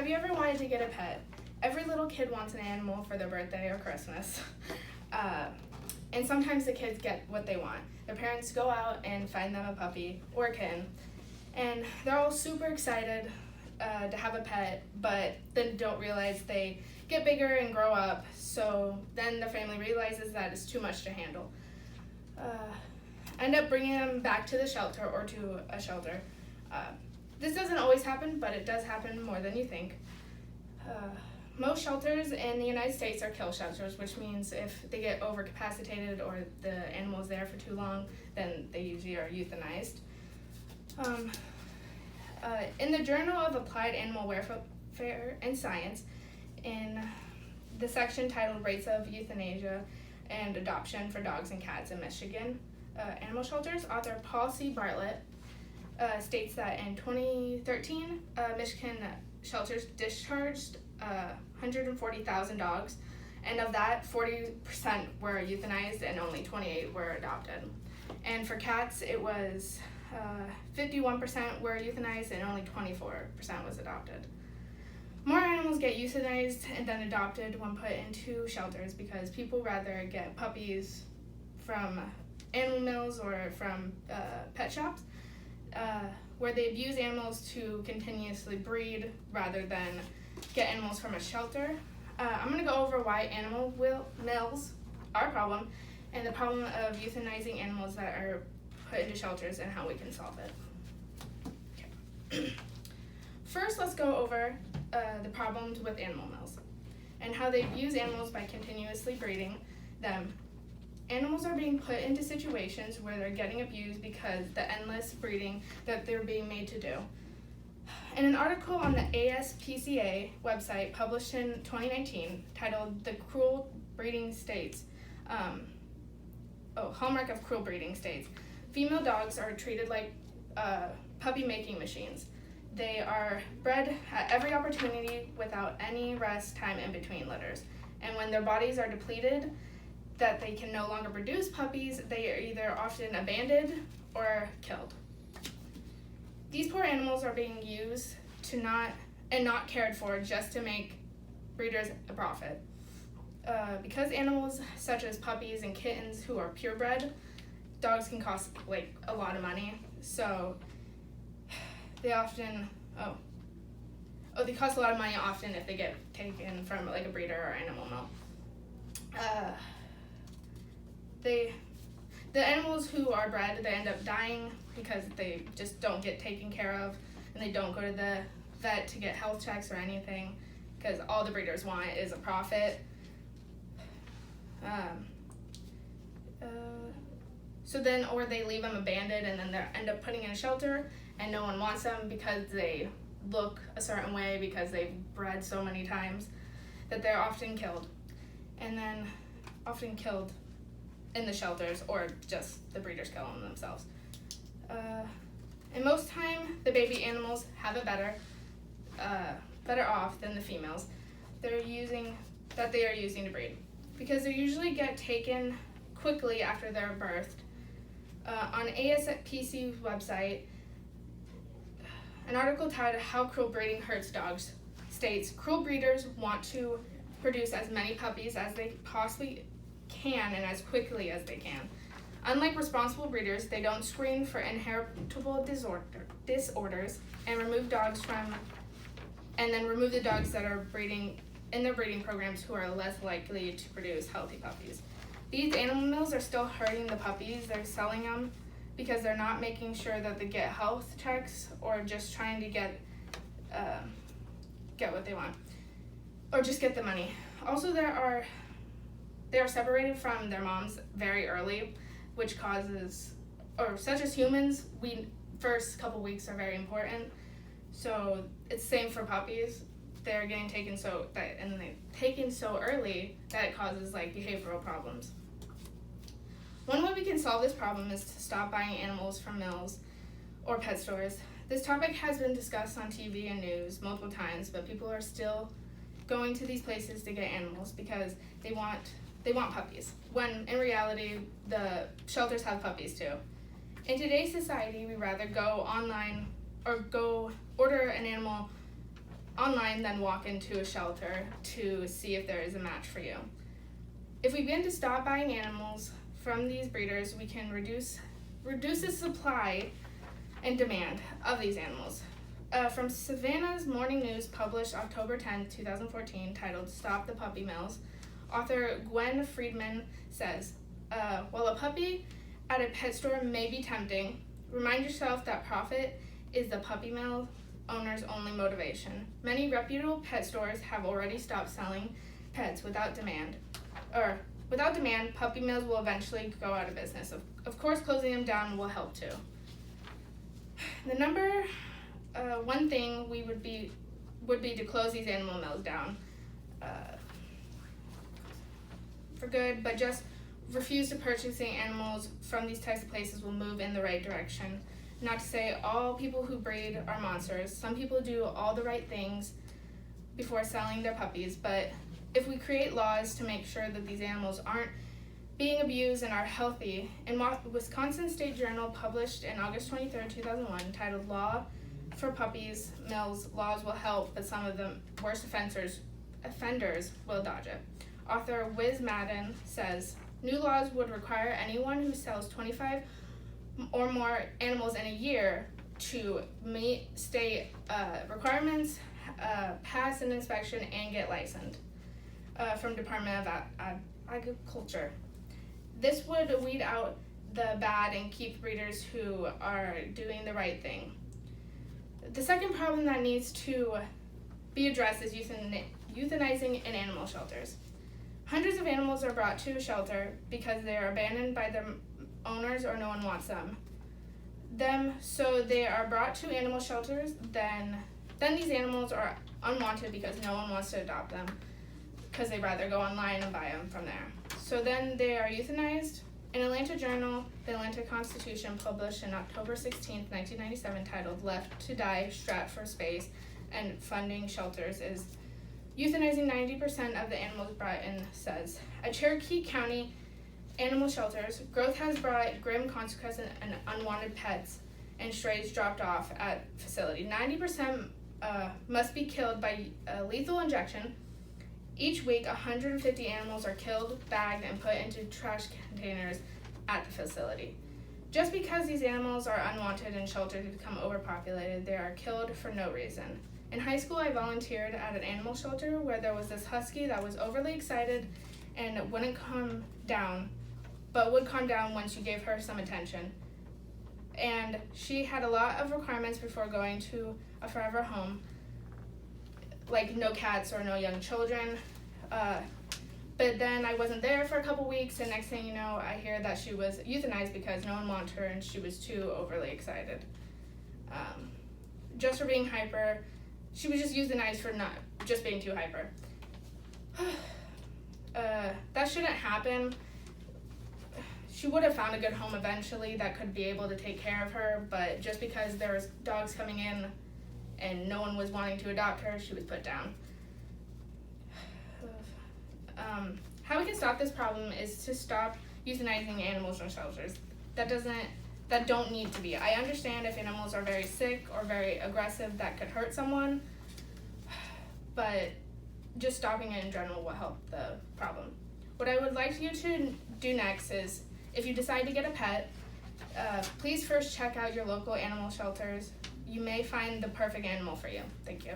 Have you ever wanted to get a pet? Every little kid wants an animal for their birthday or Christmas. And sometimes the kids get what they want. Their parents go out and find them a puppy or a kitten. And they're all super excited to have a pet, but then don't realize they get bigger and grow up. So then the family realizes that it's too much to handle. End up bringing them back to the shelter or to a shelter. This doesn't always happen, but it does happen more than you think. Most shelters in the United States are kill shelters, which means if they get overcapacitated or the animal is there for too long, then they usually are euthanized. In the Journal of Applied Animal Welfare and Science, in the section titled Rates of Euthanasia and Adoption for Dogs and Cats in Michigan Animal Shelters, author Paul C. Bartlett states that in 2013, Michigan shelters discharged 140,000 dogs, and of that, 40% were euthanized and only 28 were adopted. And for cats, it was 51% were euthanized and only 24% was adopted. More animals get euthanized and then adopted when put into shelters because people rather get puppies from animal mills or from pet shops where they abuse animals to continuously breed rather than get animals from a shelter. I'm going to go over why animal mills are a problem and the problem of euthanizing animals that are put into shelters and how we can solve it. Okay. First, let's go over the problems with animal mills and how they abuse animals by continuously breeding them. Animals are being put into situations where they're getting abused because the endless breeding that they're being made to do. In an article on the ASPCA website published in 2019 titled The Cruel Breeding States, Hallmark of Cruel Breeding States, female dogs are treated like puppy-making machines. They are bred at every opportunity without any rest time in between litters. And when their bodies are depleted, that they can no longer produce puppies, they are either often abandoned or killed. These poor animals are being used to not cared for just to make breeders a profit. Because animals such as puppies and kittens who are purebred, dogs can cost like a lot of money. So they often they cost a lot of money often if they get taken from like a breeder or animal mill. The animals who are bred, they end up dying because they just don't get taken care of and they don't go to the vet to get health checks or anything because all the breeders want is a profit. So then, or they leave them abandoned and then they end up putting in a shelter and no one wants them because they look a certain way because they've bred so many times that they're often killed. And then often killed in the shelters or just the breeders kill them themselves. And most time, the baby animals have it better off than the females they are using to breed because they usually get taken quickly after they're birthed. On ASPC's website, an article titled How Cruel Breeding Hurts Dogs states, cruel breeders want to produce as many puppies as they possibly can and as quickly as they can. Unlike responsible breeders, they don't screen for inheritable disorders and remove the dogs that are breeding in their breeding programs who are less likely to produce healthy puppies. These animal mills are still hurting the puppies. They're selling them because they're not making sure that they get health checks or just trying to get what they want or just get the money. Also, they are separated from their moms very early, which causes, or such as humans, first couple weeks are very important. So it's same for puppies. They're getting taken so early that it causes like behavioral problems. One way we can solve this problem is to stop buying animals from mills or pet stores. This topic has been discussed on TV and news multiple times, but people are still going to these places to get animals because they want puppies, when in reality the shelters have puppies too. In today's society, we rather go online or go order an animal online, then walk into a shelter to see if there is a match for you. If we begin to stop buying animals from these breeders, we can reduce the supply and demand of these animals. From Savannah's Morning News, published October 10, 2014, titled "Stop the Puppy Mills," author Gwen Friedman says, while a puppy at a pet store may be tempting, remind yourself that profit is the puppy mill owner's only motivation. Many reputable pet stores have already stopped selling pets without demand. Without demand, puppy mills will eventually go out of business. Of course, closing them down will help too. The number one thing would be to close these animal mills down for good, but just refuse to purchasing animals from these types of places will move in the right direction. Not to say all people who breed are monsters. Some people do all the right things before selling their puppies, but if we create laws to make sure that these animals aren't being abused and are healthy, in Wisconsin State Journal published in August 23, 2001, titled "Law for Puppies Mills, Laws Will Help, but some of the worst offenders will dodge it." Author Wiz Madden says, new laws would require anyone who sells 25 or more animals in a year to meet state requirements, pass an inspection, and get licensed from Department of Agriculture. This would weed out the bad and keep breeders who are doing the right thing. The second problem that needs to be addressed is euthanizing in animal shelters. Hundreds of animals are brought to a shelter because they are abandoned by their owners or no one wants them. So they are brought to animal shelters, then these animals are unwanted because no one wants to adopt them because they'd rather go online and buy them from there. So then they are euthanized. In Atlanta Journal, the Atlanta Constitution, published in October 16, 1997, titled "Left to Die, Strapped for Space and Funding Shelters," is euthanizing 90% of the animals brought in, says. At Cherokee County animal shelters, growth has brought grim consequences and unwanted pets and strays dropped off at facility. 90% must be killed by lethal injection. Each week, 150 animals are killed, bagged, and put into trash containers at the facility. Just because these animals are unwanted in shelters become overpopulated, they are killed for no reason. In high school, I volunteered at an animal shelter where there was this husky that was overly excited and wouldn't calm down, but would calm down once you gave her some attention. And she had a lot of requirements before going to a forever home, like no cats or no young children. But then I wasn't there for a couple weeks, and next thing you know, I hear that she was euthanized because no one wanted her and she was too overly excited. Just for being hyper. She was just euthanized for not just being too hyper. That shouldn't happen. She would have found a good home eventually that could be able to take care of her, but just because there was dogs coming in and no one was wanting to adopt her, she was put down. How we can stop this problem is to stop euthanizing animals in shelters that don't need to be. I understand if animals are very sick or very aggressive that could hurt someone, but just stopping it in general will help the problem. What I would like you to do next is, if you decide to get a pet, please first check out your local animal shelters. You may find the perfect animal for you. Thank you.